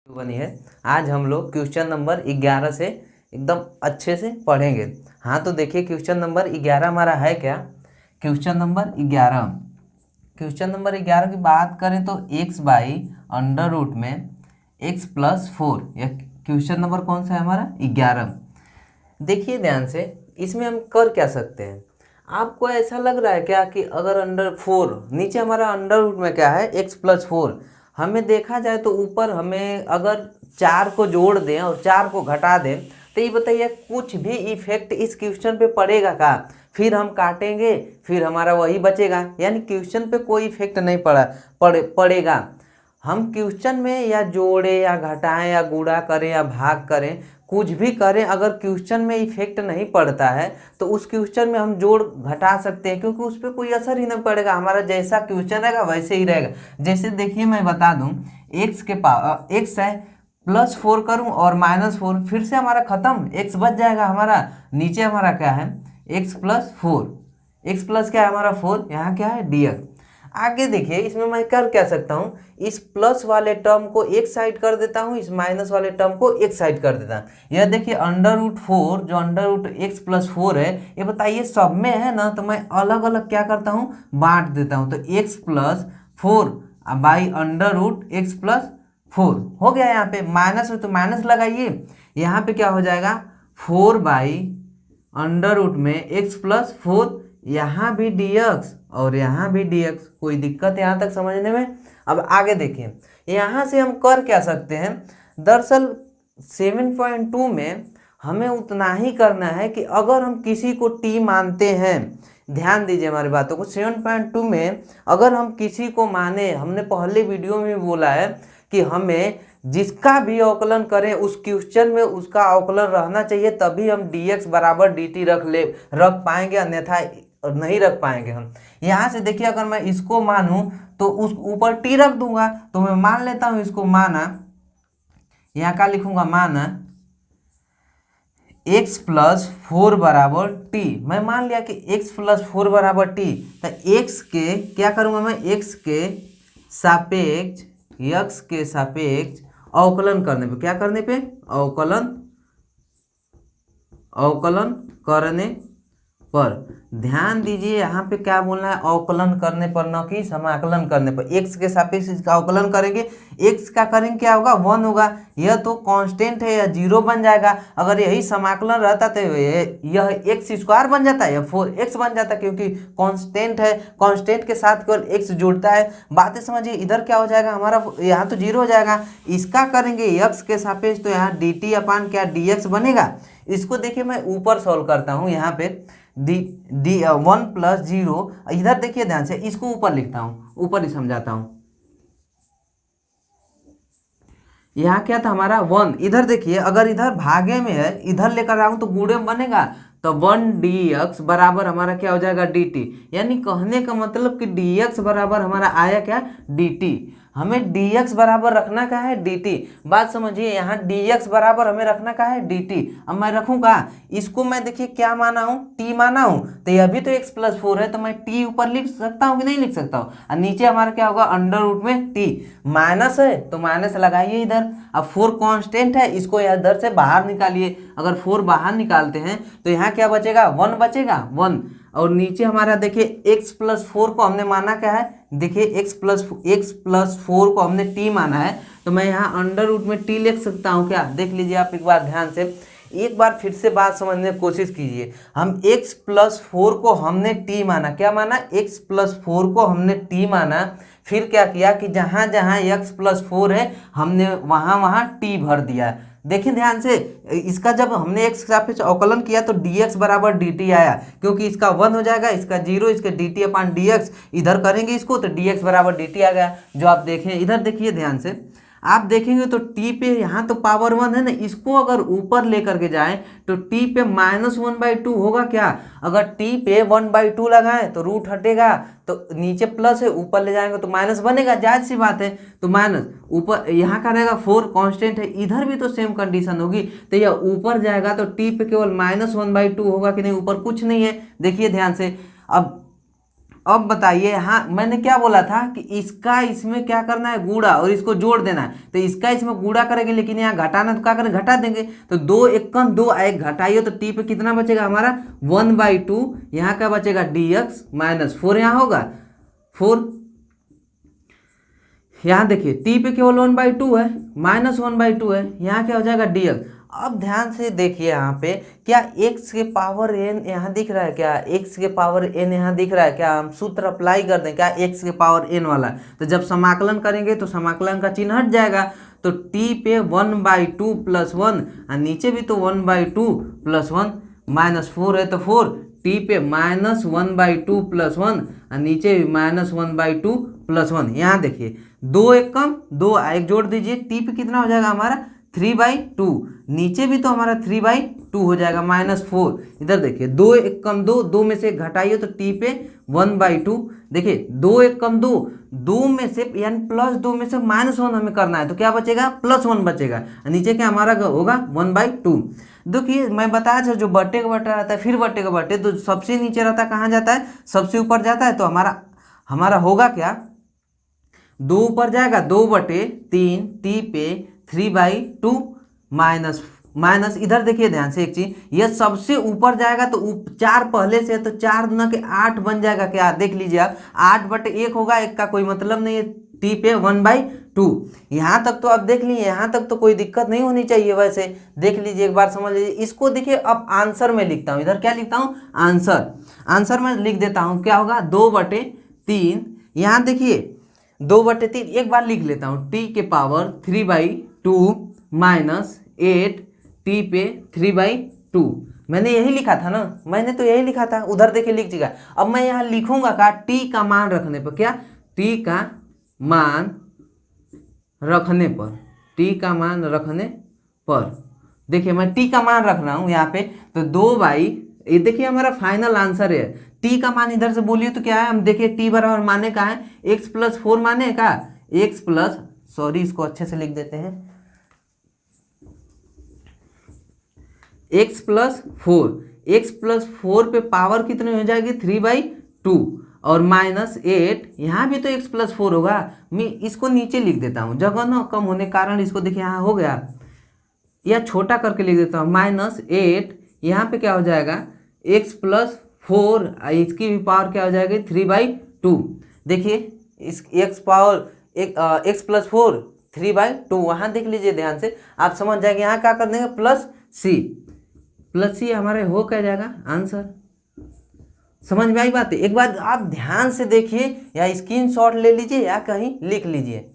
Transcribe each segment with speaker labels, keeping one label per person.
Speaker 1: बनी है। आज हम लोग क्वेश्चन नंबर 11 से एकदम अच्छे से पढ़ेंगे। हाँ तो देखिए क्वेश्चन नंबर 11 हमारा है क्या। क्वेश्चन नंबर 11 की बात करें तो x बाई अंडर रूट में x+4, यह क्वेश्चन नंबर कौन सा है हमारा 11। देखिए ध्यान से, इसमें हम कर क्या सकते हैं। आपको ऐसा लग रहा है क्या कि अगर अंडर 4 नीचे हमारा अंडर रूट में क्या है x+4, हमें देखा जाए तो ऊपर हमें अगर 4 को जोड़ दें और 4 को घटा दें तो ये बताइए कुछ भी इफेक्ट इस क्वेश्चन पे पड़ेगा का। फिर हम काटेंगे, फिर हमारा वही बचेगा, यानी क्वेश्चन पे कोई इफेक्ट नहीं पड़ेगा। हम क्वेश्चन में या जोड़े या घटाएं या गुणा करें या भाग करें, कुछ भी करें, अगर क्वेश्चन में इफेक्ट नहीं पड़ता है तो उस क्वेश्चन में हम जोड़ घटा सकते हैं, क्योंकि उस पर कोई असर ही नहीं पड़ेगा। हमारा जैसा क्वेश्चन रहेगा वैसे ही रहेगा। जैसे देखिए मैं बता दूं, x है +4 करूं और -4, फिर से हमारा खत्म, x बच जाएगा हमारा। नीचे हमारा क्या है x+4, x प्लस क्या है हमारा 4, यहाँ क्या है dx। आगे देखिए इसमें मैं कर क्या सकता हूँ, इस प्लस वाले टर्म को एक साइड कर देता हूँ, इस माइनस वाले टर्म को एक साइड कर देता हूँ। यह देखिए √4 जो √x+4 है, ये बताइए सब में है ना, तो मैं अलग अलग क्या करता हूँ बांट देता हूँ। तो x+4 बाई √x+4 हो गया। यहाँ पे माइनस है तो माइनस लगाइए, यहाँ पे क्या हो जाएगा 4 बाई अंडर रूट में x+4, यहाँ भी dx और यहाँ भी dx। कोई दिक्कत है यहाँ तक समझने में। अब आगे देखिए, यहाँ से हम कर क्या सकते हैं। दरअसल 7.2 में हमें उतना ही करना है कि अगर हम किसी को t मानते हैं, ध्यान दीजिए हमारी बातों को। 7.2 में अगर हम किसी को माने, हमने पहले वीडियो में बोला है कि हमें जिसका भी अवकलन करें उस क्वेश्चन में उसका अवकलन रहना चाहिए, तभी हम dx बराबर dt रख पाएंगे, अन्यथा नहीं रख पाएंगे हम। यहाँ से देखिए अगर मैं इसको मानूं तो उस ऊपर t रख दूंगा, तो मैं मान लेता हूं इसको माना, यहाँ क्या लिखूंगा माना x+4 बराबर t। मैं मान लिया कि x+4 बराबर t, तो x के क्या करूंगा मैं, x के सापेक्ष अवकलन करने पे, क्या करने पे अवकलन करने पर, ध्यान दीजिए यहाँ पे क्या बोलना है, अवकलन करने पर, न कि समाकलन करने पर। x के सापेक्ष इसका अवकलन करेंगे, x का करेंगे क्या होगा 1 होगा। यह तो कांस्टेंट है, यह 0 बन जाएगा। अगर यही समाकलन रहता तो यह x² बन जाता है, यह 4x बन जाता, क्योंकि कांस्टेंट है, कांस्टेंट के साथ केवल x जुड़ता है। बातें समझिए, इधर क्या हो जाएगा हमारा, यहाँ तो 0 हो जाएगा। इसका करेंगे x के सापेक्ष, तो यहाँ dt अपान क्या dx बनेगा। इसको देखिए मैं ऊपर सॉल्व करता हूँ, यहाँ पे 1+0, इधर देखिए ध्यान से, इसको ऊपर लिखता हूँ, ऊपर ही समझाता हूँ। यहाँ क्या था हमारा 1, इधर देखिए अगर इधर भागे में है, इधर लेकर आऊँ तो गुणे में बनेगा, तो 1dx बराबर हमारा क्या हो जाएगा dt। यानी कहने का मतलब कि dx बराबर हमारा आया क्या dt। हमें dx बराबर रखना क्या है dt। बात समझिए, यहाँ dx बराबर हमें रखना क्या है dt। अब मैं रखूँगा इसको, मैं देखिए क्या माना हूँ t माना हूँ, तो यह भी तो x+4 है, तो मैं t ऊपर लिख सकता हूँ कि नहीं लिख सकता हूँ। और नीचे हमारा क्या होगा अंडर रूट में t, माइनस है तो माइनस लगाइए इधर। अब 4 कांस्टेंट है, इसको इधर से बाहर निकालिए। अगर 4 बाहर निकालते हैं तो यहाँ क्या बचेगा 1 बचेगा 1। और नीचे हमारा देखिए x+4 को हमने माना क्या है, देखिए x+4 को हमने t माना है, तो मैं यहाँ अंडर रूट में t लिख सकता हूँ क्या। देख लीजिए आप एक बार ध्यान से, एक बार फिर से बात समझने की कोशिश कीजिए। हम x+4 को हमने t माना, क्या माना x+4 को हमने t माना, फिर क्या किया कि जहाँ जहाँ x+4 है हमने वहाँ वहाँ t भर दिया। देखिए ध्यान से, इसका जब हमने x के सापेक्ष अवकलन किया तो dx बराबर dt आया, क्योंकि इसका 1 हो जाएगा, इसका 0, इसके dt अपान dx, इधर करेंगे इसको तो dx बराबर dt आ गया। जो आप देखें इधर देखिए ध्यान से, आप देखेंगे तो t पे यहाँ तो पावर 1 है ना, इसको अगर ऊपर लेकर के जाएं तो t पे -1/2 होगा क्या। अगर t पे 1/2 लगाएं तो रूट हटेगा, तो नीचे प्लस है, ऊपर ले जाएंगे तो माइनस बनेगा, जायज सी बात है। तो माइनस ऊपर यहाँ का रहेगा 4 कांस्टेंट है, इधर भी तो सेम कंडीशन होगी, तो यह ऊपर जाएगा तो t पे केवल -1/2 होगा कि नहीं, ऊपर कुछ नहीं है। देखिए ध्यान से, अब अब बताइए, हाँ मैंने क्या बोला था कि इसका इसमें क्या करना है, गुणा, और इसको जोड़ देना है। तो इसका इसमें गुणा करेंगे, लेकिन यहाँ घटाना तो क्या करें, घटा देंगे। तो 2 एकम 2 एक घटाइए तो टी पे कितना बचेगा हमारा 1/2। यहाँ क्या बचेगा dx माइनस 4 यहाँ होगा 4। यहाँ देखिए टी पे केवल 1/2 है, -1/2 है, यहाँ क्या हो जाएगा dx। अब ध्यान से देखिए यहाँ पे, क्या x के पावर n यहाँ दिख रहा है, क्या x के पावर n यहाँ दिख रहा है, क्या हम सूत्र अप्लाई कर दें क्या x के पावर n वाला। तो जब समाकलन करेंगे तो समाकलन का चिन्ह हट जाएगा। तो t पे 1/2 + 1, और नीचे भी तो 1/2 + 1, -4 है तो 4, टी पे -1/2 + 1, और नीचे भी -1/2 + 1। यहाँ देखिए 2 एकम 2 एक जोड़ दीजिए, टी पे कितना हो जाएगा हमारा 3/2, नीचे भी तो हमारा 3/2 हो जाएगा -4। इधर देखिए 2 एकम 2, 2 में से घटाइए तो टी पे 1/2। देखिए 2 एकम 2, 2 में से यानी +2 में से -1 हमें करना है, तो क्या बचेगा +1 बचेगा, नीचे क्या हमारा होगा 1/2। देखिए मैं बताया था जो बट्टे का बट्टा रहता है फिर बट्टे का बट्टे, तो सबसे नीचे रहता है कहाँ जाता है, सबसे ऊपर जाता है। तो हमारा होगा क्या, 2 ऊपर जाएगा 2/3, टी पे 3/2 माइनस माइनस। इधर देखिए ध्यान से एक चीज, ये सबसे ऊपर जाएगा तो 4 पहले से है, तो 4 दूना के 8 बन जाएगा। क्या देख लीजिए आप, 8/1 होगा, 1 का कोई मतलब नहीं है, टी पे 1/2। यहाँ तक तो आप देख लीजिए, यहाँ तक तो कोई दिक्कत नहीं होनी चाहिए। वैसे देख लीजिए एक बार, समझ लीजिए इसको। देखिए अब आंसर में लिखता हूँ, इधर क्या लिखता हूँ आंसर में लिख देता हूँ, क्या होगा 2/3। यहाँ देखिए 2/3 एक बार लिख लेता हूँ, टी के पावर 3/2 -8 टी पे 3/2। मैंने यही लिखा था ना, मैंने तो यही लिखा था, उधर देखिए लिख दीजिएगा। अब मैं यहाँ लिखूंगा का टी का मान रखने पर, क्या टी का मान रखने पर, टी का मान रखने पर देखिए मैं टी का मान रख रहा हूँ यहाँ पे। तो 2 ये देखिए हमारा फाइनल आंसर है। टी का मान इधर से बोलिए तो क्या है, हम देखिए टी बराबर माने का है x+4 माने का x प्लस, सॉरी इसको अच्छे से लिख देते हैं, x+4 पे पावर कितनी हो जाएगी 3/2 और -8, यहाँ भी तो x+4 होगा। मैं इसको नीचे लिख देता हूँ, जगह ना कम होने के कारण इसको देखिए यहाँ हो गया, या छोटा करके लिख देता हूँ -8। यहाँ पे क्या हो जाएगा x+4, इसकी भी पावर क्या हो जाएगी 3/2। देखिए इस x+4 3/2, वहाँ देख लीजिए ध्यान से, आप समझ जाएंगे। यहाँ क्या कर देंगे +c हमारे हो क्या जाएगा आंसर। समझ में आई बात है। एक बार आप ध्यान से देखिए, या स्क्रीनशॉट ले लीजिए या कहीं लिख लीजिए।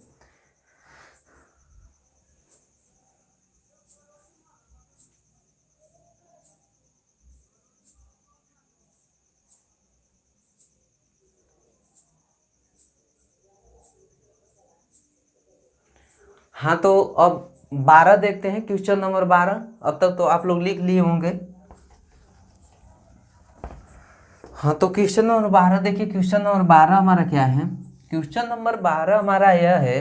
Speaker 1: हाँ तो अब 12 देखते हैं, क्वेश्चन नंबर 12। अब तक तो आप लोग लिख लिए होंगे। हाँ तो क्वेश्चन नंबर 12 देखिए, क्वेश्चन नंबर 12 हमारा क्या है, क्वेश्चन नंबर 12 हमारा यह है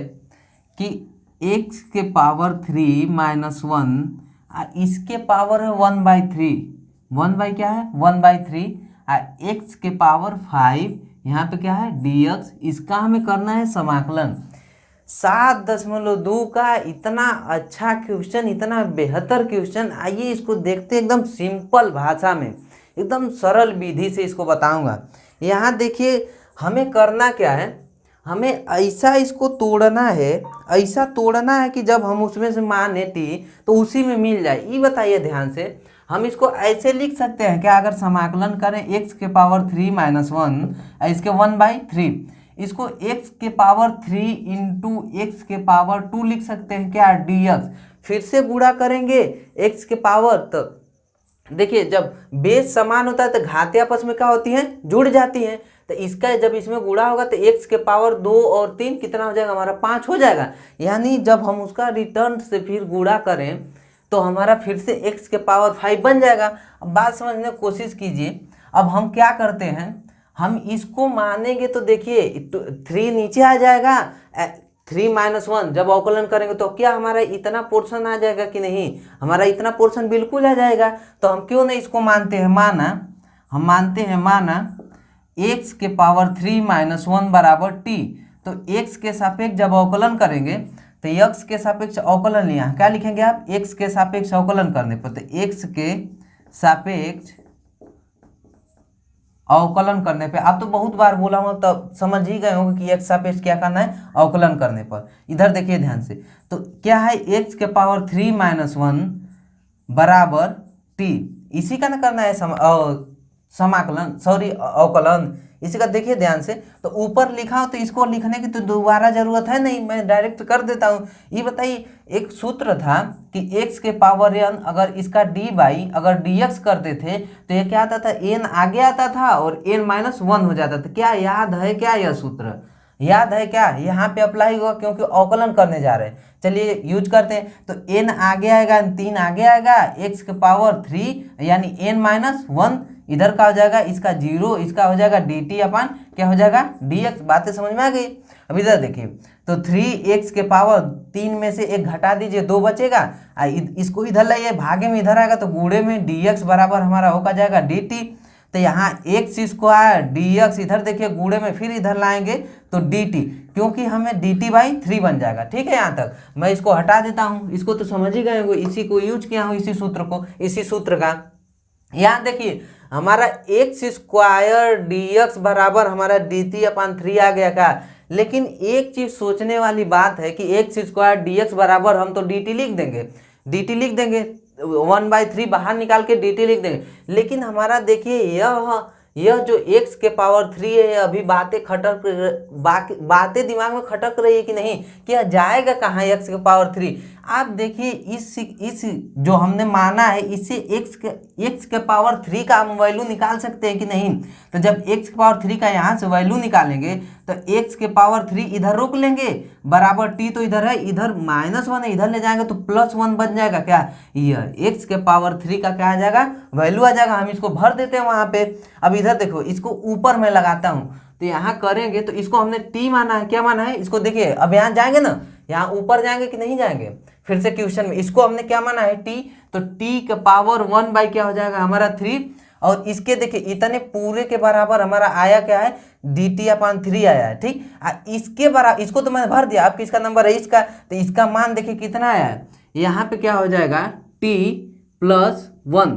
Speaker 1: कि x के पावर 3 -1 और इसके पावर है 1/3, 1 क्या है 1/3, और x के पावर 5, यहाँ पे क्या है dx। इसका हमें करना है समाकलन। 7.2 का इतना अच्छा क्वेश्चन, इतना बेहतर क्वेश्चन। आइए इसको देखते हैं एकदम सिंपल भाषा में, एकदम सरल विधि से इसको बताऊंगा। यहाँ देखिए हमें करना क्या है, हमें ऐसा इसको तोड़ना है, ऐसा तोड़ना है कि जब हम उसमें से माने टी तो उसी में मिल जाए। ये बताइए ध्यान से, हम इसको ऐसे लिख सकते हैं क्या, अगर समाकलन करें x के पावर 3 -1 इसके 1/3, इसको x के पावर 3 × x के पावर 2 लिख सकते हैं क्या dx। फिर से गुणा करेंगे x के पावर, तो देखिए जब बेस समान होता है तो घाते आपस में क्या होती हैं, जुड़ जाती हैं। तो इसका जब इसमें गुणा होगा तो x के पावर 2 और 3 कितना हो जाएगा हमारा 5 हो जाएगा। यानी जब हम उसका रिटर्न से फिर गुणा करें तो हमारा फिर से x के पावर 5 बन जाएगा। अब बात समझने की कोशिश कीजिए। अब हम क्या करते हैं, हम इसको मानेंगे तो देखिए 3 नीचे आ जाएगा, 3 -1 जब अवकलन करेंगे तो क्या हमारा इतना पोर्शन आ जाएगा कि नहीं, हमारा इतना पोर्शन बिल्कुल आ जाएगा। तो हम क्यों नहीं इसको मानते हैं माना, हम मानते हैं माना एक्स के पावर 3 माइनस 1 बराबर टी। तो एक्स के सापेक्ष जब अवकलन करेंगे तो एक्स के सापेक्ष अवकलन यहाँ क्या लिखेंगे आप, एक्स के सापेक्ष अवकलन करने पर, तो एक्स के सापेक्ष अवकलन करने पे, आप तो बहुत बार बोला हूँ तब समझ ही गए होंगे कि एक्स सापेक्ष क्या करना है, अवकलन करने पर। इधर देखिए ध्यान से, तो क्या है एक्स के पावर 3 माइनस 1 बराबर टी, इसी का ना करना है समाकलन, सॉरी अवकलन, इसी का देखिए ध्यान से। तो ऊपर लिखा हो तो इसको लिखने की तो दोबारा जरूरत है नहीं, मैं डायरेक्ट कर देता हूँ। ये बताइए, एक सूत्र था कि x के पावर n अगर इसका dy अगर dx करते थे तो ये क्या आता था, n आगे आता था और n माइनस 1 हो जाता था। क्या याद है क्या यह सूत्र, याद है क्या, यहाँ पे अप्लाई होगा क्योंकि अवकलन करने जा रहे हैं। चलिए यूज करते हैं, तो n आगे आएगा, 3 आगे आएगा, x के पावर 3 यानी n माइनस 1, इधर का हो जाएगा इसका 0, इसका हो जाएगा dt अपन क्या हो जाएगा dx। बातें समझ में आ गई। अब इधर देखिए, तो 3x के पावर 3 में से 1 घटा दीजिए, 2 बचेगा, इसको इधर लाइए, भागे में इधर आएगा तो गुणे में dx बराबर हमारा होगा जाएगा dt। तो यहाँ एक्स स्क्वायर dx, इधर देखिए गुणे में फिर इधर लाएंगे तो dt, क्योंकि हमें dt/3 बन जाएगा। ठीक है, यहाँ तक मैं इसको हटा देता हूँ, इसको तो समझ ही गए हो, इसी को यूज किया हूँ, इसी सूत्र को, इसी सूत्र का। यहाँ देखिए हमारा एक्स स्क्वायर dx बराबर हमारा dt/3 आ गया का। लेकिन एक चीज सोचने वाली बात है कि एक्स स्क्वायर dx बराबर हम तो dt लिख देंगे, 1/3 बाहर निकाल के dt लिख देंगे। लेकिन हमारा देखिए यह जो x के पावर 3 है, अभी बातें दिमाग में खटक रही है कि नहीं, क्या जाएगा कहाँ x के पावर 3। आप देखिए इस जो हमने माना है, इससे x के पावर 3 का हम वैल्यू निकाल सकते हैं कि नहीं। तो जब x के पावर 3 का यहाँ से वैल्यू निकालेंगे तो x के पावर 3 इधर रोक लेंगे, बराबर t तो इधर है, इधर -1 है, इधर ले जाएंगे तो +1 बन जाएगा। क्या यह x के पावर 3 का क्या आ जाएगा, वैल्यू आ जाएगा। हम इसको भर देते हैं वहाँ पे। अब इधर देखो, इसको ऊपर में लगाता हूँ, तो यहाँ करेंगे तो इसको हमने t माना है, क्या माना है इसको, देखिए अब यहाँ जाएंगे ना, यहाँ ऊपर जाएंगे कि नहीं जाएंगे, फिर से क्वेश्चन में इसको हमने क्या माना है t, तो t के पावर 1 क्या हो जाएगा हमारा 3, और इसके देखिए इतने पूरे के बराबर हमारा आया क्या है, dt/3 आया है। ठीक, इसके बराबर, इसको तो मैंने भर दिया, आपका इसका नंबर है इसका, तो इसका मान देखिए कितना आया है, यहाँ पे क्या हो जाएगा t+1,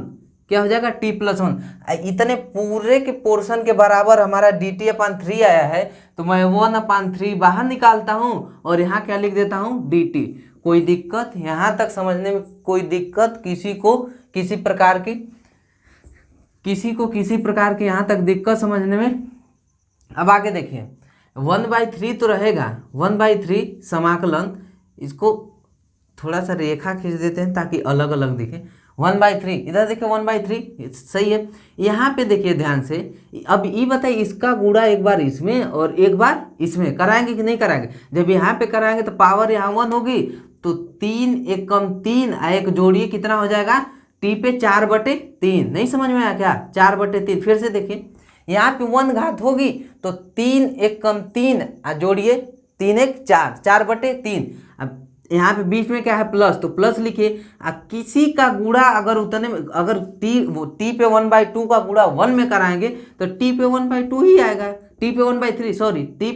Speaker 1: क्या हो जाएगा t+1। इतने पूरे के पोर्शन के बराबर हमारा dt/3 आया है, तो मैं 1/3 बाहर निकालता हूँ और यहाँ क्या लिख देता हूँ dt। कोई दिक्कत यहाँ तक समझने में, कोई दिक्कत किसी को किसी प्रकार की यहाँ तक दिक्कत समझने में। अब आगे देखिए 1/3 तो रहेगा, 1/3 समाकलन, इसको थोड़ा सा रेखा खींच देते हैं ताकि अलग अलग दिखे। 1/3 इधर देखिए, 1/3 सही है। यहाँ पे देखिए ध्यान से, अब ये बताइए इसका गुणा एक बार इसमें और एक बार इसमें कराएंगे कि नहीं कराएंगे। जब यहाँ पे कराएंगे तो पावर यहाँ 1 होगी, तो 3 1 कम 3, एक जोड़िए कितना हो जाएगा, t पे 4/3। नहीं समझ में आया क्या, 4/3। फिर से देखिए यहाँ पे 1 घात होगी तो 3 1 कम 3, जोड़िए 3 1 4, 4/3। अब यहाँ पे बीच में क्या है प्लस, तो प्लस लिखिए। किसी का गुणा अगर उतने में, अगर t पे 1/2 का गुणा 1 में कराएंगे तो t पे 1/2 ही आएगा, t पे 1/3 सॉरी, t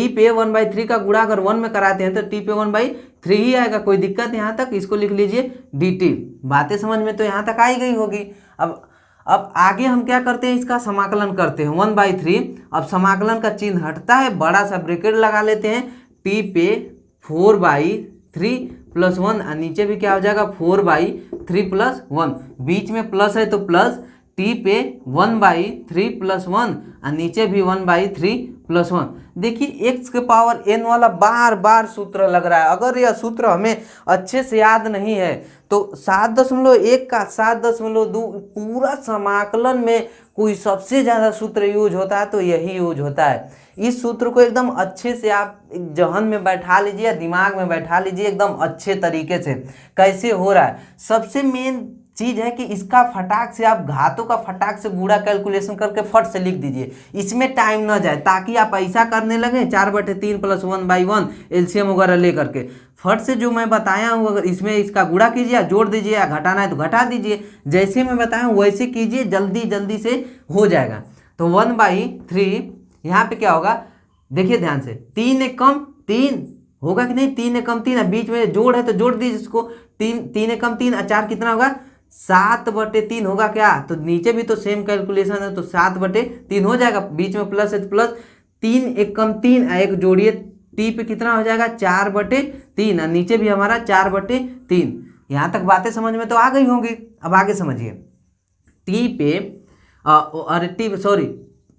Speaker 1: पे 1/3 का गुणा अगर 1 में कराते हैं तो t पे 1/3 ही आएगा। कोई दिक्कत यहाँ तक, इसको लिख लीजिए dt। बातें समझ में तो यहाँ तक आई गई होगी। अब आगे हम क्या करते हैं, इसका समाकलन करते हैं 1/3। अब समाकलन का चिन्ह हटता है, बड़ा सा ब्रैकेट लगा लेते हैं, t पे 4/3 + 1, और नीचे भी क्या हो जाएगा 4/3 + 1, बीच में प्लस है तो प्लस, t पे 1/3 + 1, और नीचे भी 1/3 + 1। देखिए x के पावर n वाला बार बार सूत्र लग रहा है। अगर यह सूत्र हमें अच्छे से याद नहीं है तो 7.1 का 7.2 पूरा समाकलन में कोई सबसे ज़्यादा सूत्र यूज होता है तो यही यूज होता है। इस सूत्र को एकदम अच्छे से आप जहन में बैठा लीजिए, दिमाग में बैठा लीजिए एकदम अच्छे तरीके से, कैसे हो रहा है। सबसे मेन चीज़ है कि इसका फटाक से आप घातों का फटाक से गुणा कैलकुलेशन करके फट से लिख दीजिए, इसमें टाइम ना जाए, ताकि आप ऐसा करने लगे 4/3 + 1/1 एलसीएम वगैरह ले करके। फट से जो मैं बताया हूँ, अगर इसमें इसका गुणा कीजिए, जोड़ दीजिए, या घटाना है तो घटा दीजिए, जैसे मैं बताया हूँ वैसे कीजिए, जल्दी जल्दी से हो जाएगा। तो 1/3 यहाँ पे क्या होगा, देखिए ध्यान से, 3 एक कम 3 होगा कि नहीं, 3 एक कम 3, बीच में जोड़ है तो जोड़ दीजिए इसको, 3 एक कम 3 और 4 कितना होगा 7/3 होगा क्या, तो नीचे भी तो सेम कैलकुलेशन है, तो 7/3 हो जाएगा, बीच में प्लस है तो प्लस, 3 एक कम 3 एक जोड़िए टी पे कितना हो जाएगा 4/3 और नीचे भी हमारा 4/3। यहाँ तक बातें समझ में तो आ गई होंगी। अब आगे समझिए, टी पे अरे टी सॉरी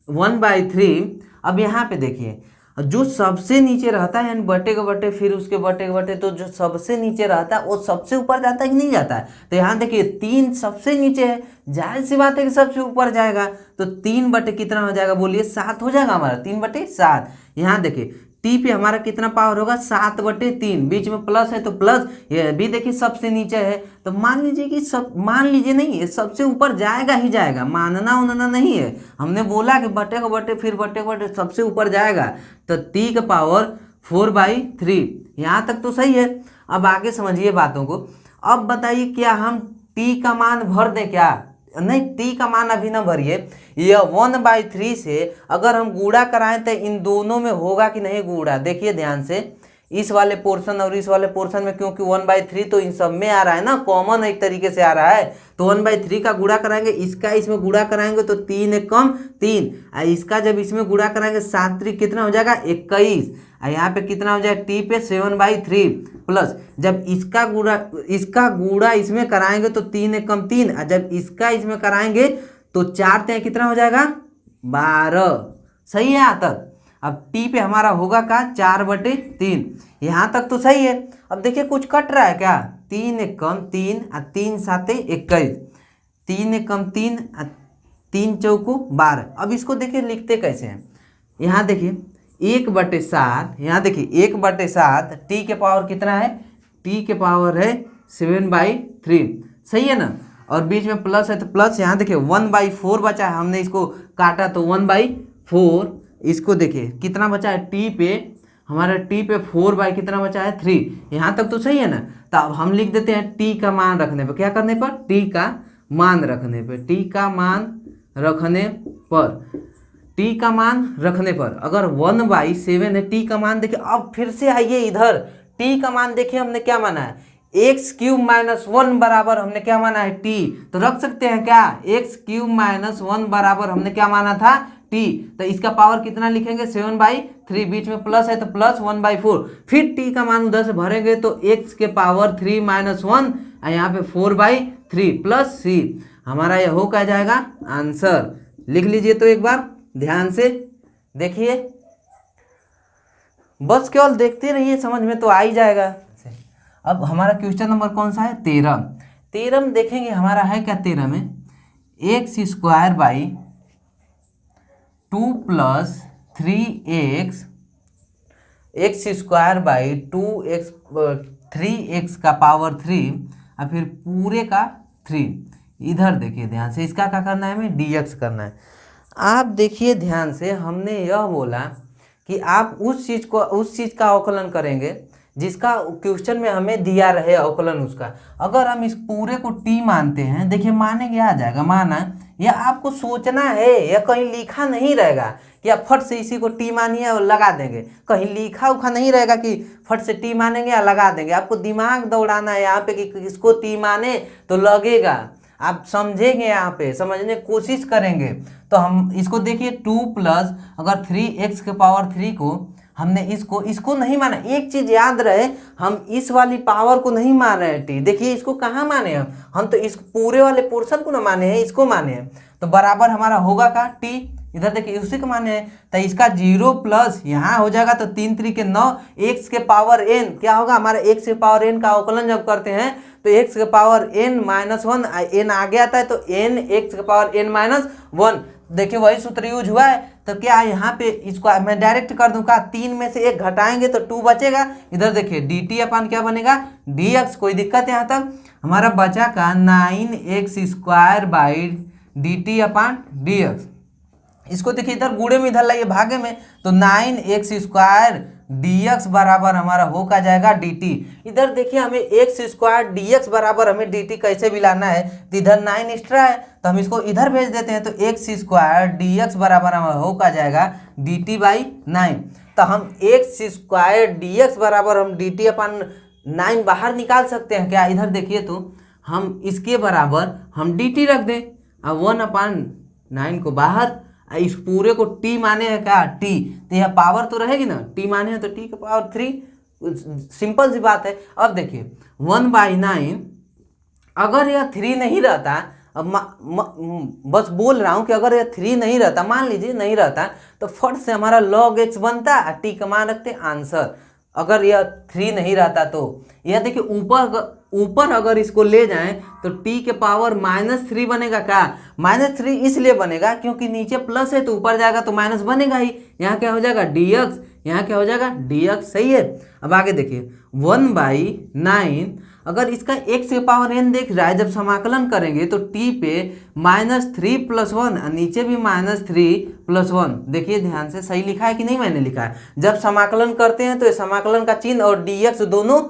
Speaker 1: 1/3। अब यहाँ पे देखिए जो सबसे नीचे रहता है यानी बटे के बटे फिर उसके बटे के बटे, तो जो सबसे नीचे रहता है वो सबसे ऊपर जाता है कि नहीं जाता है, तो यहाँ देखिए 3 सबसे नीचे है, जाहिर सी बात है कि सबसे ऊपर जाएगा, तो 3 बटे कितना हो जाएगा बोलिए 7 हो जाएगा हमारा, 3/7। यहाँ देखिए टी पे हमारा कितना पावर होगा 7/3, बीच में प्लस है तो प्लस, ये भी देखिए सबसे नीचे है, तो मान लीजिए कि सब, मान लीजिए नहीं है, सबसे ऊपर जाएगा ही जाएगा, मानना उनना नहीं है, हमने बोला कि बटे को बटे फिर बटे को बटे सबसे ऊपर जाएगा, तो टी का पावर 4/3। यहाँ तक तो सही है। अब आगे समझिए बातों को। अब बताइए क्या हम टी का मान भर दें क्या, नहीं टी का मान अभी ना भरिए, यह 1/3 से अगर हम गुणा कराएं तो इन दोनों में होगा कि नहीं गुणा, देखिए ध्यान से, इस वाले पोर्शन और इस वाले पोर्शन में, क्योंकि 1/3 तो इन सब में आ रहा है ना, कॉमन एक तरीके से आ रहा है, तो 1/3 का गुणा कराएंगे, इसका इसमें गुणा कराएंगे तो 3 एक कम 3, इसका जब इसमें गुणा कराएंगे 7 3 कितना हो जाएगा 21, यहाँ पे कितना हो जाएगा टी पे 7/3 प्लस, जब इसका गुणा इसमें कराएंगे तो 3 एक कम 3, और जब इसका इसमें कराएंगे तो 4 3 कितना हो जाएगा 12। सही है यहाँ तक। अब टी पे हमारा होगा का 4/3, यहाँ तक तो सही है। अब देखिए कुछ कट रहा है क्या, 3 एक कम 3 और 3 7 21, 3 एक कम 3 और 3 चौको 12। अब इसको देखिए लिखते कैसे हैं, यहाँ देखिए 1/7, यहाँ देखिए 1/7, टी के पावर कितना है, टी के पावर है 7/3, सही है ना, और बीच में प्लस है तो प्लस, यहाँ देखिए 1/4 बचा है, हमने इसको काटा तो 1/4, इसको देखिए कितना बचा है टी पे, हमारा टी पे 4 कितना बचा है 3, यहाँ तक तो सही है ना। तो अब हम लिख देते हैं टी का मान रखने पर, क्या करने पर, टी का मान रखने पर, टी का मान रखने पर, टी का मान रखने पर अगर 1/7 है टी का मान, देखिए अब फिर से आइए इधर, टी का मान देखिए हमने क्या माना है, x³ - 1 बराबर हमने क्या माना है टी, तो रख सकते हैं क्या, x³ - 1 बराबर हमने क्या माना था टी, तो इसका पावर कितना लिखेंगे 7/3, बीच में प्लस है तो प्लस 1/4, फिर टी का मान उधर से भरेंगे तो x के पावर 3 - 1, यहाँ पे 4/3 प्लस c, हमारा यह हो क्या जाएगा आंसर। लिख लीजिए तो एक बार ध्यान से देखिए, बस केवल देखते रहिए, समझ में तो आ ही जाएगा। अब हमारा क्वेश्चन नंबर कौन सा है 13 में देखेंगे हमारा है क्या 13 में, x² / 2 + 3x, x² / 2x 3x का पावर 3 और फिर पूरे का 3। इधर देखिए ध्यान से, इसका क्या करना है हमें dx करना है। आप देखिए ध्यान से, हमने यह बोला कि आप उस चीज़ का अवकलन करेंगे जिसका क्वेश्चन में हमें दिया रहे अवकलन उसका। अगर हम इस पूरे को टी मानते हैं, देखिए मानेंगे आ जाएगा माना, या आपको सोचना है, या कहीं लिखा नहीं रहेगा कि आप फट से इसी को टी मानिए और लगा देंगे, कहीं लिखा उखा नहीं रहेगा कि फट से टी मानेंगे या लगा देंगे, आपको दिमाग दौड़ाना है यहाँ पे कि इसको टी माने तो लगेगा, आप समझेंगे, यहाँ पे समझने की कोशिश करेंगे। तो हम इसको देखिए 2 प्लस अगर 3x के पावर 3 को हमने इसको नहीं माना, एक चीज याद रहे, हम इस वाली पावर को नहीं मान रहे हैं टी, देखिए इसको कहाँ माने हम तो इस पूरे वाले पोर्शन को ना माने हैं, इसको माने हैं, तो बराबर हमारा होगा का टी, इधर देखिए उसी को माने हैं, तो इसका 0 प्लस यहाँ हो जाएगा तो 3 3 के 9, x के पावर n क्या होगा हमारा, x के पावर n का अवकलन जब करते हैं तो x के पावर n - 1, n आगे आता है तो n x के पावर n - 1, देखिए वही सूत्र यूज हुआ है। तो क्या यहाँ पे इसको मैं डायरेक्ट कर दूँ का, 3 में से 1 घटाएंगे तो 2 बचेगा, इधर देखिए dt अपन क्या बनेगा dx, कोई दिक्कत यहाँ तक, हमारा बचा का 9x² / dt/dx, इसको देखिए इधर गुणे में इधर लाइए भागे में, तो 9x² dx बराबर हमारा हो का जाएगा dt। इधर देखिए हमें x² dx बराबर हमें dt कैसे भी लाना है, तो इधर 9 एक्स्ट्रा है तो हम इसको इधर भेज देते हैं, तो एक्स स्क्वायर डी एक्स बराबर हमारा हो का जाएगा डी टी बाई 9। तो हम एक्स स्क्वायर डी एक्स बराबर हम डी टी अपन 9 बाहर निकाल सकते हैं क्या? इधर देखिए तो हम इसके बराबर हम डी टी रख दें, अब 1/9 को बाहर, इस पूरे को टी माने है क्या? टी, तो यह पावर तो रहेगी ना, टी माने है तो टी का पावर 3, सिंपल सी बात है। अब देखिए 1/9 अगर यह 3 नहीं रहता, अब बस बोल रहा हूँ कि अगर यह 3 नहीं रहता, मान लीजिए नहीं रहता, तो फट से हमारा log x बनता, टी का मान रखते आंसर। अगर यह 3 नहीं रहता तो यह देखिए ऊपर अगर इसको ले जाएं तो t के पावर -3 बनेगा क्या? -3 इसलिए बनेगा क्योंकि नीचे प्लस है तो ऊपर जाएगा तो माइनस बनेगा ही। यहाँ क्या हो जाएगा? dx, यहाँ क्या हो जाएगा? dx, सही है। अब आगे देखिए 1/9 अगर इसका x के पावर n देख रहा है, जब समाकलन करेंगे तो t पे -3 + 1, नीचे भी -3 + 1, देखिए ध्यान से सही लिखा है कि नहीं मैंने लिखा है। जब समाकलन करते हैं तो समाकलन का चिन्ह और dx दोनों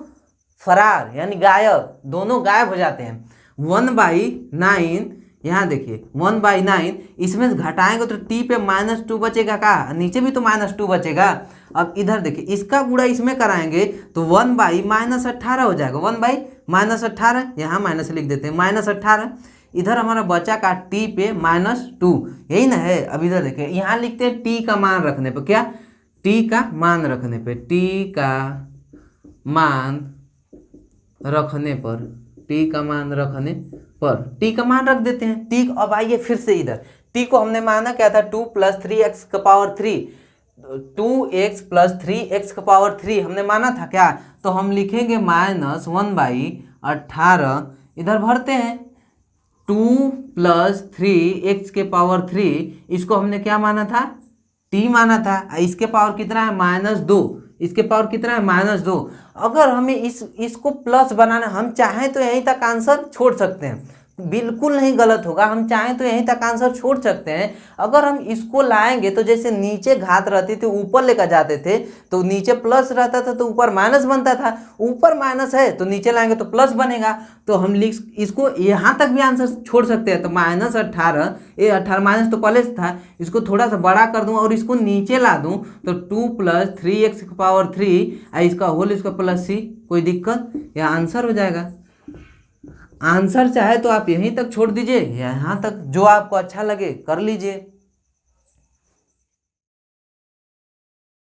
Speaker 1: फरार यानी गायब, दोनों गायब हो जाते हैं। 1/9 यहाँ देखिए 1/9 इसमें घटाएंगे तो t पे -2 बचेगा का, नीचे भी तो -2 बचेगा। अब इधर देखिए इसका गुणा इसमें कराएंगे तो 1/-18 हो जाएगा, 1/-18, यहाँ माइनस लिख देते हैं, -18। इधर हमारा बचा का t पे -2, यही ना है। अब इधर देखिए यहाँ लिखते हैं t का मान रखने पे, क्या? t का मान रखने पे, t का मान रखने पर, t का मान रखने पर t का मान रख देते हैं। t, अब आइए फिर से इधर t को हमने माना क्या था? 2 + 3x का पावर 3, 2x + 3x का पावर 3 हमने माना था क्या? तो हम लिखेंगे -1/18, इधर भरते हैं 2 + 3x के पावर 3, इसको हमने क्या माना था? t माना था। इसके पावर कितना है? -2, इसके पावर कितना है? -2। अगर हमें इसको प्लस बनाना, हम चाहें तो यहीं तक आंसर छोड़ सकते हैं, बिल्कुल नहीं गलत होगा, हम चाहें तो यहीं तक आंसर छोड़ सकते हैं। अगर हम इसको लाएंगे तो जैसे नीचे घात रहती थी ऊपर लेकर जाते थे तो नीचे प्लस रहता था तो ऊपर माइनस बनता था, ऊपर माइनस है तो नीचे लाएंगे तो प्लस बनेगा। तो हम इसको यहाँ तक भी आंसर छोड़ सकते हैं। तो -18, ये 18 माइनस तो पहले से था, इसको थोड़ा सा बड़ा कर दूं और इसको नीचे ला दूं तो 2 + 3x की पावर 3 इसका होल इसका +c, कोई दिक्कत? यह आंसर हो जाएगा। आंसर चाहे तो आप यहीं तक छोड़ दीजिए, यहाँ तक जो आपको अच्छा लगे कर लीजिए।